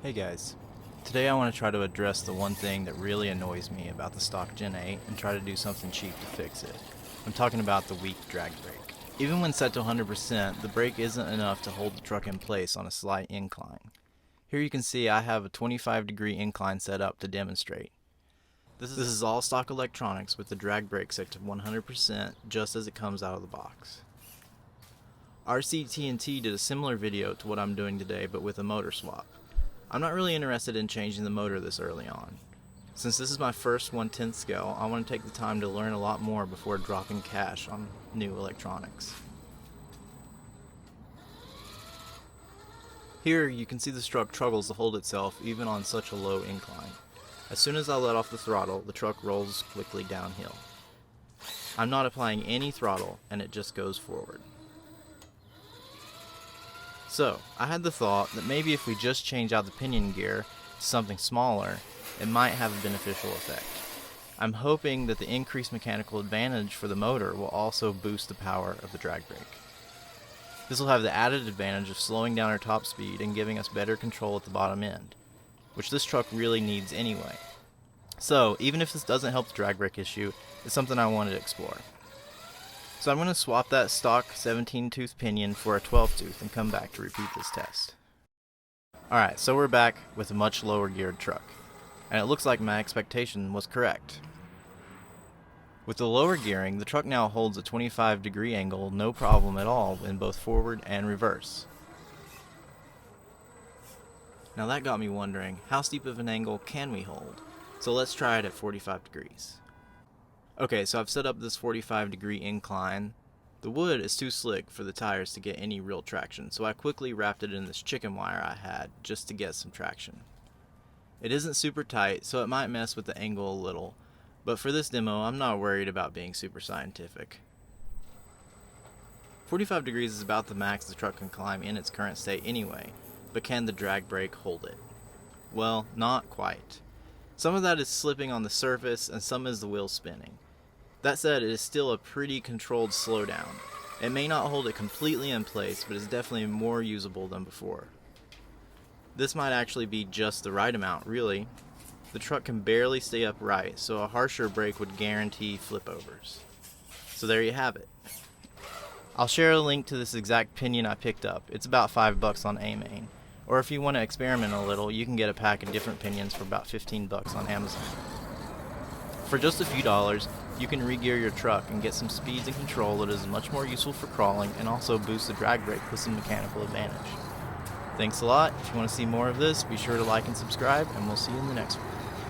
Hey guys, today I want to try to address the one thing that really annoys me about the stock Gen 8 and try to do something cheap to fix it. I'm talking about the weak drag brake. Even when set to 100%, the brake isn't enough to hold the truck in place on a slight incline. Here you can see I have a 25-degree incline set up to demonstrate. This is all stock electronics with the drag brake set to 100% just as it comes out of the box. RCT&T did a similar video to what I'm doing today but with a motor swap. I'm not really interested in changing the motor this early on. Since this is my first 1/10 scale, I want to take the time to learn a lot more before dropping cash on new electronics. Here you can see the truck struggles to hold itself even on such a low incline. As soon as I let off the throttle, the truck rolls quickly downhill. I'm not applying any throttle and it just goes forward. So, I had the thought that maybe if we just change out the pinion gear to something smaller, it might have a beneficial effect. I'm hoping that the increased mechanical advantage for the motor will also boost the power of the drag brake. This will have the added advantage of slowing down our top speed and giving us better control at the bottom end, which this truck really needs anyway. So, even if this doesn't help the drag brake issue, it's something I wanted to explore. So I'm going to swap that stock 17-tooth pinion for a 12-tooth and come back to repeat this test. Alright, so we're back with a much lower geared truck, and it looks like my expectation was correct. With the lower gearing, the truck now holds a 25-degree angle no problem at all in both forward and reverse. Now that got me wondering, how steep of an angle can we hold? So let's try it at 45 degrees. Okay, so I've set up this 45-degree incline. The wood is too slick for the tires to get any real traction, so I quickly wrapped it in this chicken wire I had just to get some traction. It isn't super tight, so it might mess with the angle a little, but for this demo, I'm not worried about being super scientific. 45 degrees is about the max the truck can climb in its current state anyway, but can the drag brake hold it? Well, not quite. Some of that is slipping on the surface and some is the wheel spinning. That said, it is still a pretty controlled slowdown. It may not hold it completely in place, but is definitely more usable than before. This might actually be just the right amount, really. The truck can barely stay upright, so a harsher brake would guarantee flipovers. So there you have it. I'll share a link to this exact pinion I picked up. It's about $5 on AMain. Or if you want to experiment a little, you can get a pack of different pinions for about $15 on Amazon. For just a few dollars, you can re-gear your truck and get some speeds and control that is much more useful for crawling and also boost the drag brake with some mechanical advantage. Thanks a lot. If you want to see more of this, be sure to like and subscribe, and we'll see you in the next one.